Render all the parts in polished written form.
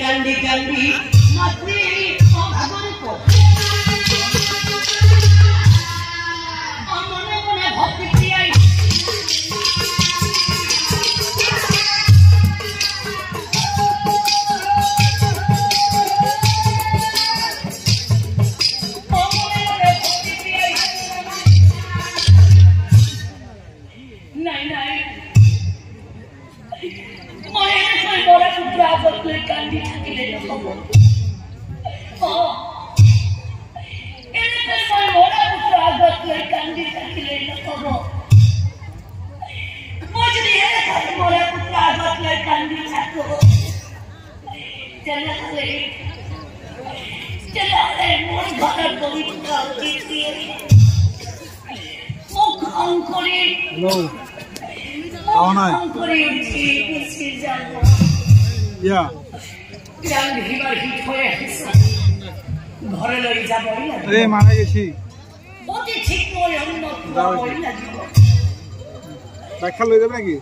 কান্দি কান্দি মাতৃ অভাবরে মনে মনে ভক্তি ক্রিয়াই নাই নাই মই বড় পুত্র আগত লৈ কান্দি থাকিলে নহব এনেকৈ মই বড় পুত্র আগত লৈ কান্দি থাকিলে নহব মই যদি এনেকৈ বড় পুত্র আগত লৈ কান্দি থাকো তেনেহলে মোৰ ঘৰৰ পবিত্ৰ অতিথি মুখ অংকৰি মাৰা গেছি ব্যাখ্যা লই যাবে নাকি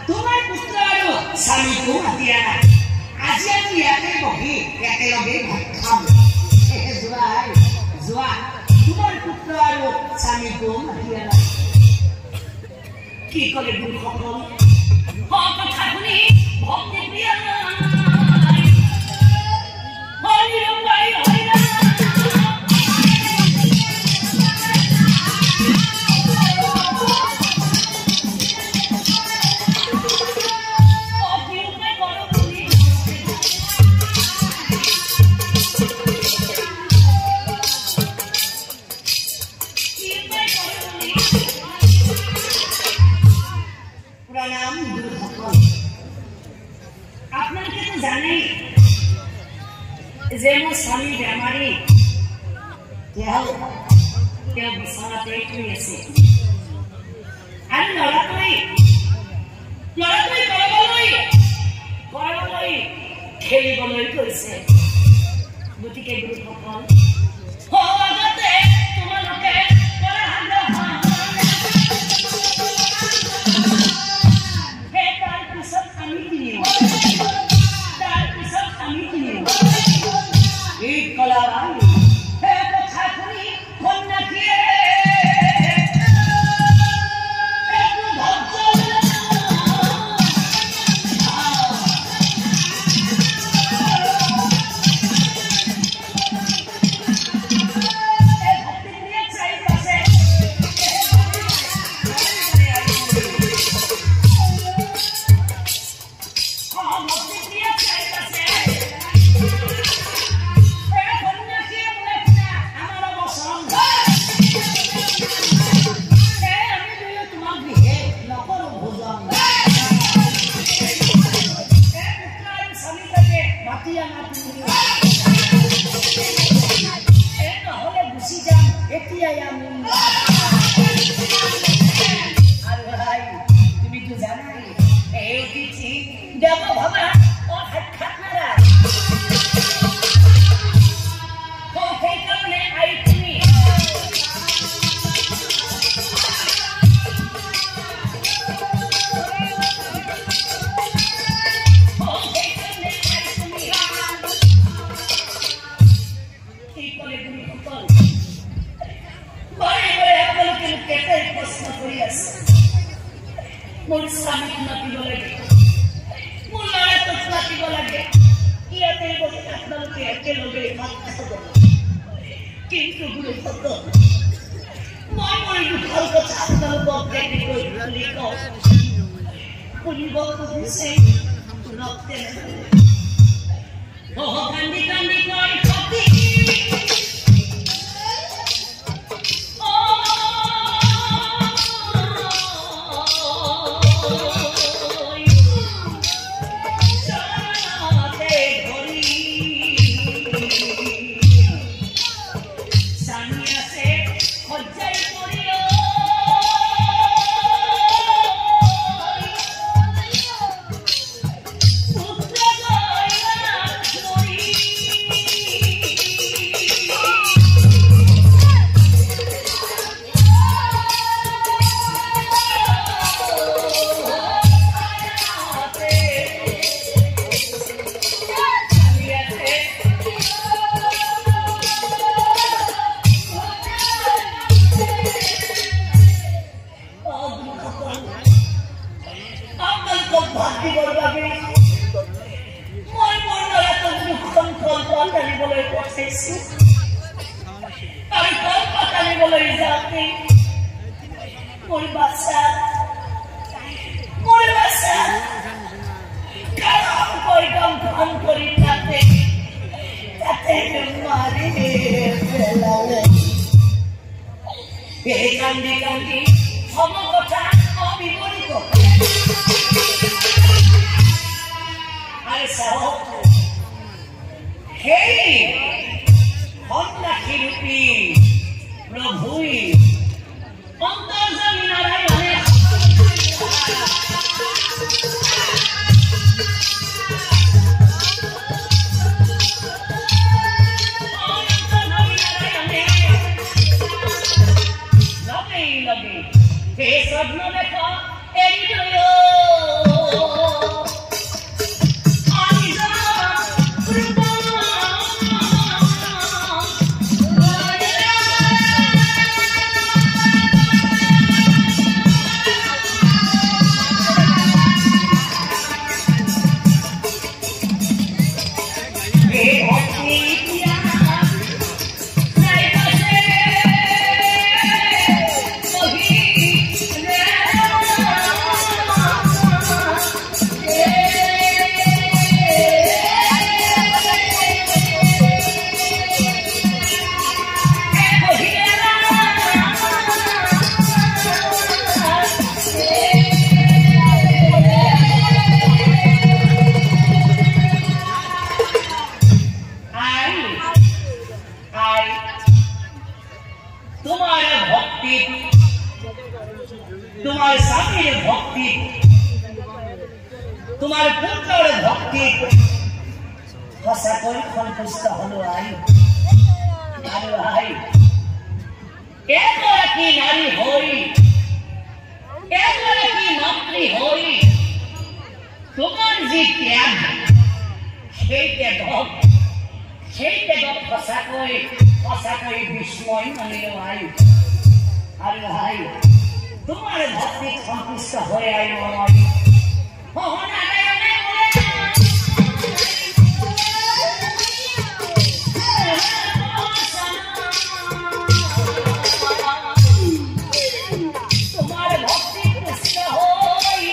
তোমাৰ পুত্ৰ আৰু স্বামীকো মাতি আনা আজি আমি ইয়াতে বহি একেলগে ভাত খাম যোৱা তোমাৰ পুত্ৰ আৰু স্বামীকো মাতি আনা কি ক'লে গুৰুসকল কথা শুনি ভক্তি প্ৰিয়া স্বামী বেমাৰী তেওঁ বিচনাতে শুই আছে আৰু ল'ৰাটোৱে কৰবলৈ খেলিবলৈ গৈছে গতিকে গুৰুসকল আগতে তোমালোকে তাৰপিছত আমি কিনিম কলা কথা শুনি কন্যাকিয়ে দেব ভাবা ও সাক্ষাৎ নারায় ও সেই কারণে আই তুমি মোৰ স্বামীক মাতিব লাগে মোৰ ল'ৰাটোক মাতিব লাগে ইয়াতে বহি আপোনালোকে একেলগে ভাত খাব কিন্তু গুৰুত্ব মই মোৰ দুখৰ কথা আপোনালোকক কেনেকৈ খুলি কওঁ শুনিব খুজিছে শুনক তেনেহ'লে কান্দি কান্দি কৈ সতী কান্দি কান্দি সম কথা অবিপৰীত আৰু চাওক সেই সন্ন্যাসী ৰূপী প্ৰভুই অন্তৰ্যামী নাৰায়ণে हे स्वप्न देखो एरी गयो आइजा कृपा हे भक्ति किया तुम्हारे साथी भक्ति तुम्हारे पुत्र भक्ति हसा कोई संतुष्ट हलो आई एक लड़की नारी होई एक लड़की मातृ होई तुम्हार जी त्याग সেই ত্যাগক সঁচাকৈ বিস্ময় মানিলে আই আৰু ভাই তোমাৰ ভক্তি সন্তুষ্ট হয়ে আই তোমাৰ ভক্তি পুষ্ট হই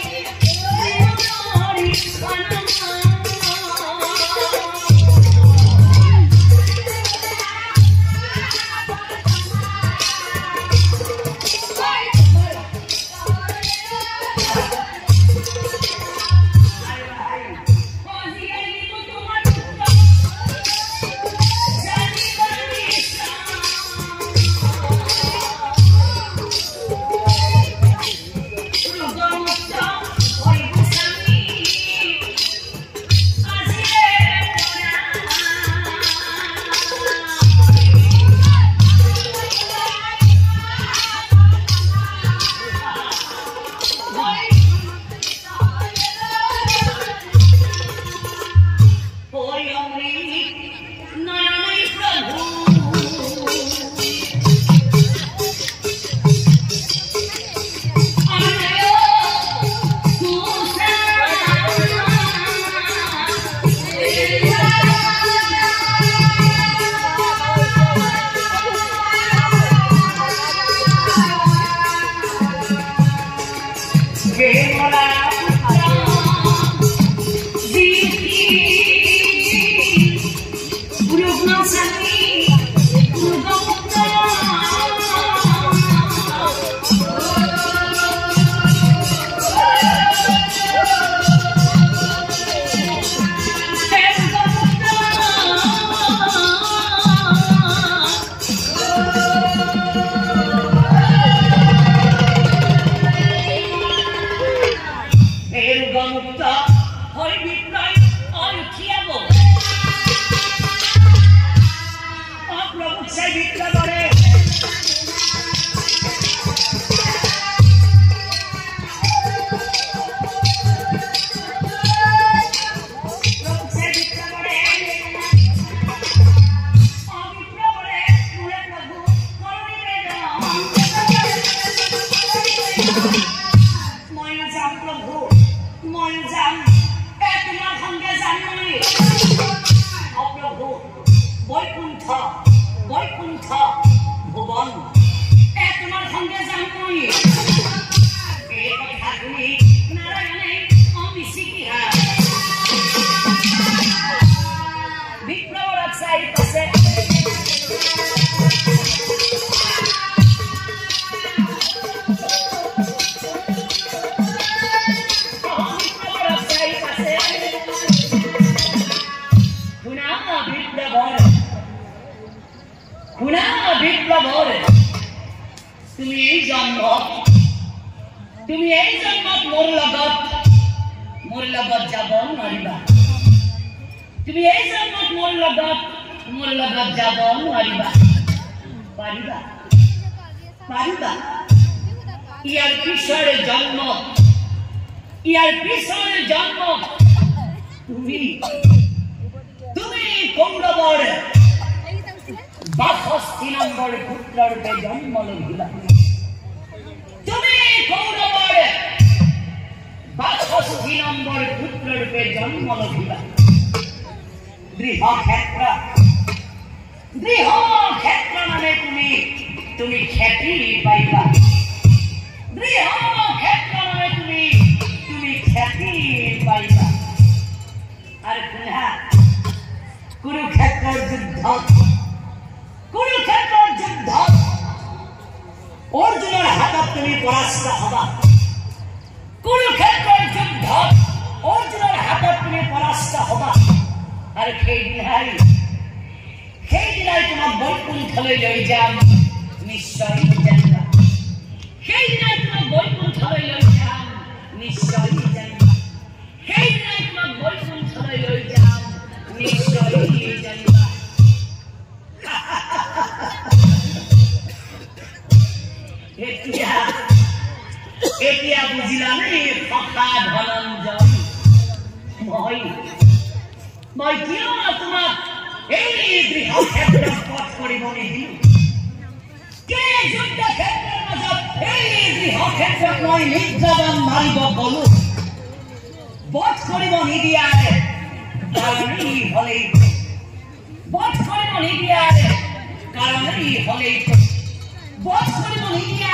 বেমৰা What's going on here?